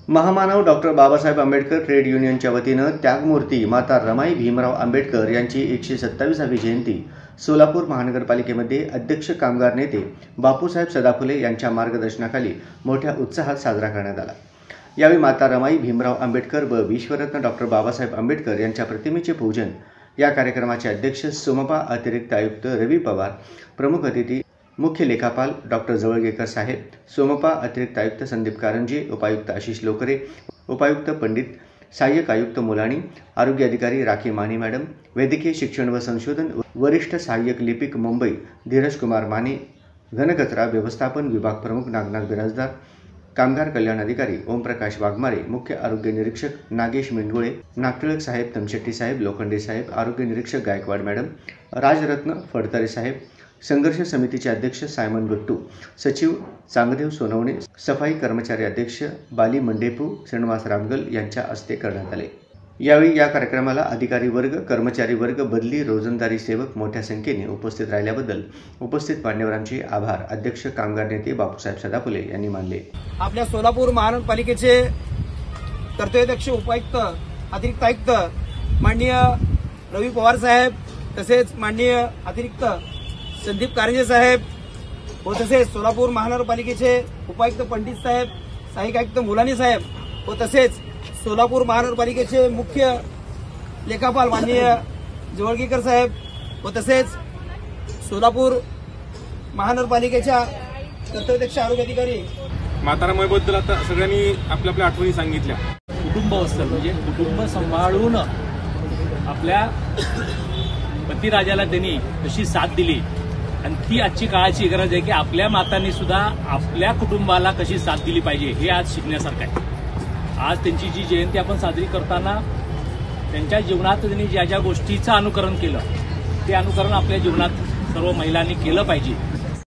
महामानव doctor Babasaheb Ambedkar trade युनियनच्या वतीनं त्यागमूर्ती माता रमाई भीमराव आंबेडकर यांची 127वी जयंती सोलापूर महानगरपालिकेमध्ये अध्यक्ष कामगार नेते बापूसाहेब सदाफुले यांच्या मार्गदर्शनाखाली मोठ्या उत्साहात साजरा करण्यात आला। यावेळी माता रमाई भीमराव आंबेडकर व विश्वरत्न डॉक्टर बाबासाहेब आंबेडकर यांच्या प्रतिमेचे पूजन, या कार्यक्रमाचे अध्यक्ष सोमपा अतिरिक्त आयुक्त रवी पवार, प्रमुख अतिथी मुख्य लेखापाल डॉक्टर जवळगेकर साहेब, सोमपा अतिरिक्त आयुक्त संदीप कारंजे, उपायुक्त आशिष लोकरे, उपायुक्त पंडित, सहाय्यक आयुक्त मुलाणी, आरोग्य अधिकारी राखी माने मॅडम, वैद्यकीय शिक्षण व संशोधन वरिष्ठ सहाय्यक लिपिक मुंबई धीरज कुमार माने, घनकचरा व्यवस्थापन विभाग प्रमुख नागनाथ बिराजदार, कामगार कल्याण अधिकारी ओमप्रकाश वाघमारे, मुख्य आरोग्य निरीक्षक नागेश मेंढगुळे, नागटिळक साहेब, तमशेट्टी साहेब, लोखंडे साहेब, आरोग्य निरीक्षक गायकवाड मॅडम, राजरत्न फडतरे साहेब, संघर्ष समितीचे अध्यक्ष सायमन गट्टू, सचिव चांगदेव सोनवणे, सफाई कर्मचारी अध्यक्ष बाली मंडेपू, श्रीनिवास रामगल यांच्या हस्ते करण्यात आले। यावेळी या कार्यक्रमाला अधिकारी वर्ग, कर्मचारी वर्ग, बदली, रोजंदारी सेवक मोठ्या संख्येने उपस्थित राहिल्याबद्दल उपस्थित मान्यवरांचे आभार अध्यक्ष कामगार नेते बापूसाहेब सदाफुले यांनी मानले। आपल्या सोलापूर महानगरपालिकेचे कर्तव्याध्यक्ष उपायुक्त अतिरिक्त आयुक्त माननीय रवी पवार साहेब, तसेच माननीय अतिरिक्त संदीप कारंजे साहेब व तसेच सोलापूर महानगरपालिकेचे उपायुक्त पंडित साहेब, सहाय्यक आयुक्त मुलानी साहेब व तसेच सोलापूर महानगरपालिकेचे मुख्य लेखापाल माननीय जवळगेकर साहेब व तसेच सोलापूर महानगरपालिकेच्या कर्तव्याध्यक्ष आरोग्य अधिकारी माता रमाईबद्दल आता सगळ्यांनी आपल्या आपल्या आठवणी सांगितल्या। कुटुंब असतं म्हणजे कुटुंब सांभाळून आपल्या पतिराजाला त्यांनी कशी साथ दिली आणि ती आजची काळाची गरज आहे की आपल्या मातांनी सुद्धा आपल्या कुटुंबाला कशी साथ दिली पाहिजे हे आज शिकण्यासारखं आहे। आज त्यांची जी जयंती आपण साजरी करताना त्यांच्या जीवनात त्यांनी ज्या ज्या गोष्टीचं अनुकरण केलं ते अनुकरण आपल्या जीवनात सर्व महिलांनी केलं पाहिजे।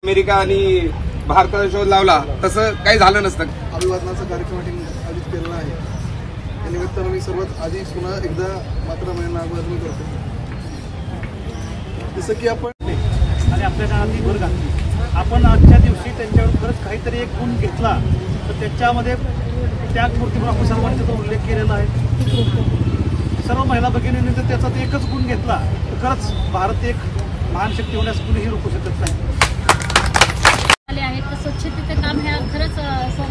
अमेरिका आणि भारताचा शोध लावला तसं काही झालं नसतं। अभिवादनाचा कार्यक्रम आयोजित केलेला आहे। या निमित्तानं मी सर्वात आधी पुन्हा एकदा माता रमाईंना अभिवादन करतो। जसं की आपण आणि आपल्या काळातली भर घातली, आपण आजच्या दिवशी त्यांच्यावर खरंच काहीतरी एक गुण घेतला तर त्याच्यामध्ये त्यागमूर्ती बापूसाहेबांचा जो उल्लेख केलेला आहे, सर्व महिला भगिनींनी जर त्याचा एकच गुण घेतला तर खरंच भारत एक महान शक्ती होण्यास कुणीही रोखू शकत नाही। स्वच्छतेचं काम हे खरंच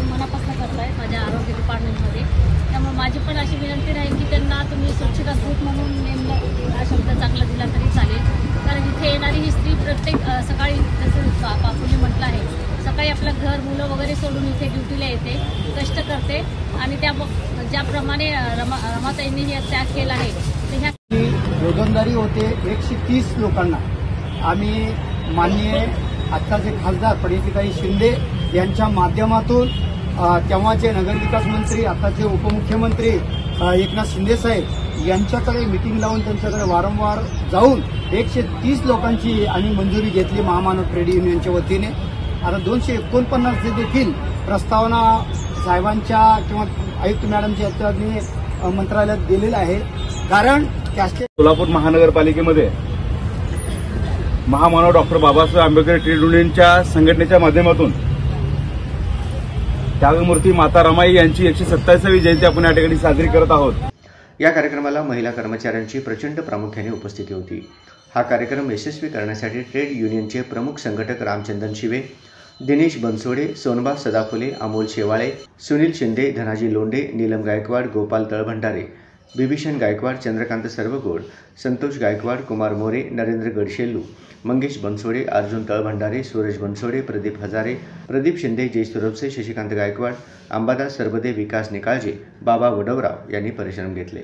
मनापासून करताय माझ्या आरोग्य डिपार्टमेंटमध्ये। त्यामुळे माझी पण अशी विनंती राहील की त्यांना तुम्ही स्वच्छता दूत म्हणून नेमलं, हा शब्द चांगला दिला तरी चालेल, कारण इथे येणारी ही स्त्री प्रत्येक सकाळी जसं बापूंनी म्हटलं आहे, सकाळी आपलं घर मुलं वगैरे सोडून इथे ड्युटीला येते, कष्ट करते आणि ज्याप्रमाणे रमाताईंनी हे त्याग केला आहे तर ह्या रोजंदारी होते 130 लोकांना। आम्ही माननीय आत्ताचे खासदार प्रणितीताई शिंदे यांच्या माध्यमातून तेव्हाचे नगरविकास मंत्री, आताचे उपमुख्यमंत्री एकनाथ शिंदे साहेब यांच्याकडे मिटिंग लावून त्यांच्याकडे वारंवार जाऊन 130 लोकांची आम्ही मंजुरी घेतली महामानव ट्रेड युनियनच्या वतीने। आता 249 देखील प्रस्तावना साहेबांच्या किंवा आयुक्त मॅडमच्या याच्याने मंत्रालयात दिलेला आहे। कारण सोलापूर महानगरपालिकेमध्ये महामानव डॉक्टर बाबासाहेब आंबेडकर ट्रेड युनियनच्या संघटनेच्या माध्यमातून त्यागमूर्ती माता रमाई यांची 127वी जयंती आपण या ठिकाणी साजरी करत आहोत। या कार्यक्रमाला महिला कर्मचाऱ्यांची प्रचंड प्रामुख्याने उपस्थिती होती। हा कार्यक्रम यशस्वी करण्यासाठी ट्रेड युनियनचे प्रमुख संघटक रामचंद्रन शिवे, दिनेश बनसोडे, सोनबा सदाफुले, अमोल शेवाळे, सुनील शिंदे, धनाजी लोंढे, नीलम गायकवाड, गोपाल तळभंडारे, बिभीषण गायकवाड, चंद्रकांत सर्वगोड, संतोष गायकवाड, कुमार मोरे, नरेंद्र गडशेल्लू, मंगेश बनसोडे, अर्जुन तळभंडारे, सूरज बनसोडे, प्रदीप हजारे, प्रदीप शिंदे, जय सुरवसे, शशिकांत गायकवाड, अंबादास सरबदे, विकास निकाळजे, बाबा वडवराव यांनी परिश्रम घेतले।